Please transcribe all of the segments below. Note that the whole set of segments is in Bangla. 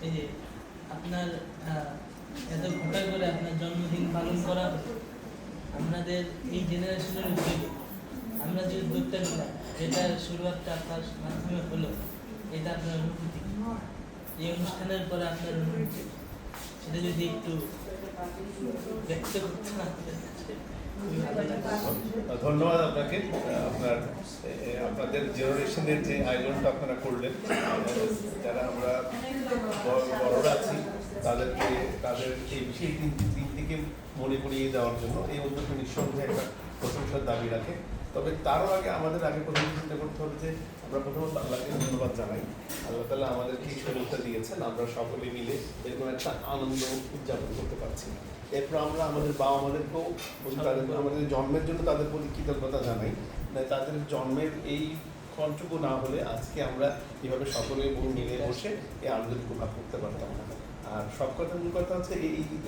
এই যে আপনার এত ঘটা করে আপনার জন্মদিন পালন করা আপনাদের এই জেনারেশনের উদ্যোগে আমরা যে উদ্যোগটা নিলাম, যেটার শুরুয়াতটা আপনার মাধ্যমে হলো, এটা আপনার অনুভূতি, এই অনুষ্ঠানের পরে আপনার অনুভূতি, সেটা যদি একটু ব্যক্ত করতে পারতেন খুবই ভালো লাগবে। ধন্যবাদ আপনাকে। আপনাদের জেনারেশনের যে আয়োজনটা আপনারা করলেন, যারা আমরা বড়রা আছি তাদের এই বিশেষ দিনটিকে মনে করিয়ে দেওয়ার জন্য এই উদ্যোগটি নিঃসন্দেহে একটা প্রশংসার দাবি রাখে। তবে তারও আগে প্রথমে চিন্তা করতে হবে যে আমরা প্রথমত আল্লাহকে ধন্যবাদ জানাই। আল্লাহ তাআলা আমাদেরকে এই সুযোগটা দিয়েছেন, আমরা সকলে মিলে এরকম একটা আনন্দ উদযাপন করতে পারছি। এরপর আমরা আমাদের বাবা মাদেরকেও আমাদের জন্মের জন্য তাদের প্রতি কৃতজ্ঞতা জানাই। তাদের জন্মের এই ক্ষণটুকু না হলে আজকে আমরা এভাবে সকলে মিলে বসে এই আনন্দটুকু ভাগ করতে পারতাম না। আর সব কথা মূল কথা হচ্ছে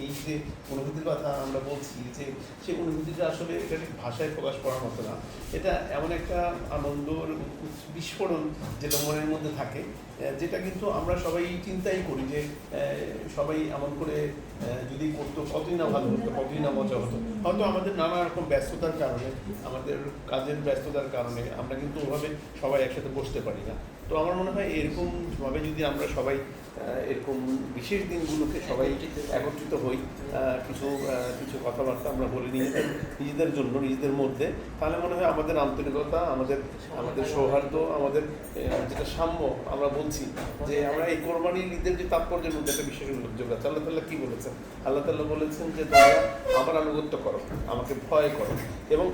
এই যে অনুভূতির কথা আমরা বলছি, যে সেই অনুভূতিটা আসলে এটা ভাষায় প্রকাশ করার মতো না। এটা এমন একটা আনন্দর বিস্ফোরণ যেটা মনের মধ্যে থাকে, যেটা কিন্তু আমরা সবাই চিন্তাই করি যে সবাই এমন করে যদি করতো কতই না ভালো হতো, কতই না মজা হতো। হয়তো আমাদের নানা রকম ব্যস্ততার কারণে, আমাদের কাজের ব্যস্ততার কারণে আমরা কিন্তু ওভাবে সবাই একসাথে বসতে পারি না। তো আমার মনে হয় এরকমভাবে যদি আমরা সবাই এরকম বিশেষ দিনগুলোকে সবাই একত্রিত হই, কিছু কথাবার্তা আমরা বলি নিজেদের জন্য, নিজেদের মধ্যে, তাহলে মনে হয় আমাদের আন্তরিকতা, আমাদের সৌহার্দ্য, আমাদের যেটা সাম্য আমরা বলছি, যে আমরা এই কোরবানির ঈদের যে তাৎপর্যের মধ্যে একটা বিশেষ উল্লেখযোগ্য আছে। আল্লাহ তাআলা কি বলেছেন? আল্লাহ তাআলা বলেছেন যে তোমরা আমার আনুগত্য করো, আমাকে ভয় করো এবং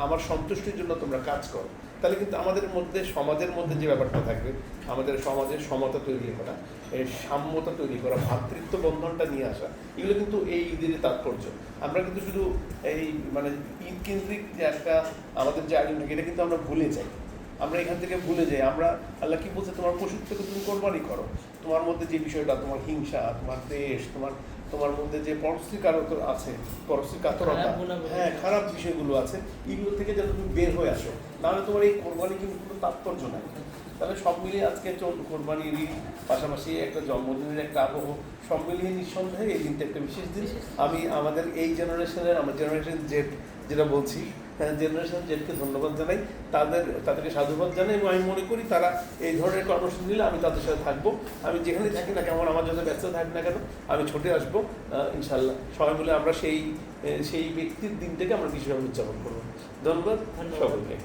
আমার সন্তুষ্টির জন্য তোমরা কাজ করো। তাহলে কিন্তু আমাদের মধ্যে, সমাজের মধ্যে যে ব্যাপারটা থাকবে, আমাদের সমাজের সমতা তৈরি করা, এই সাম্যতা তৈরি করা, ভ্রাতৃত্ব বন্ধনটা নিয়ে আসা, এগুলো কিন্তু এই ঈদের তাৎপর্য। আমরা কিন্তু শুধু এই ঈদ কেন্দ্রিক যে একটা আমাদের যে আয়োজন, এটা কিন্তু আমরা ভুলে যাই। আমরা এখান থেকে ভুলে যাই। আল্লাহ কি বলছে? তোমার পশুর থেকে তুমি কোরবানি করো। তোমার মধ্যে যে বিষয়টা, তোমার হিংসা, তোমার দেশ, তোমার মধ্যে যে পরশ্রীকাতরতা আছে, পরশ্রীকাতরতা, খারাপ বিষয়গুলো আছে, এগুলো থেকে যেন তুমি বের হয়ে আসো। নাহলে তোমার এই কোরবানি কিন্তু কোনো তাৎপর্য নাই। তাহলে সব মিলিয়ে আজকে কোরবানির ঈদ, পাশাপাশি একটা জন্মদিনের একটা আবহ, সব মিলিয়ে নিঃসন্দেহে এই দিনটা একটা বিশেষ দিন। আমি আমাদের এই জেনারেশনের, আমার জেনারেশন জেড যেটা বলছি, জেনারেশন জেডকে ধন্যবাদ জানাই, তাদেরকে সাধুবাদ জানাই এবং আমি মনে করি তারা এই ধরনের কর্মসূচি নিলে আমি তাদের সাথে থাকবো। আমি যেখানে থাকি না কেমন, আমার যত ব্যস্ত থাকি না কেন, আমি ছুটে আসবো ইনশাল্লাহ। সবাই মিলে আমরা সেই ব্যক্তির দিনটাকে আমরা বিশেষভাবে উদযাপন করবো। ধন্যবাদ সকলকে।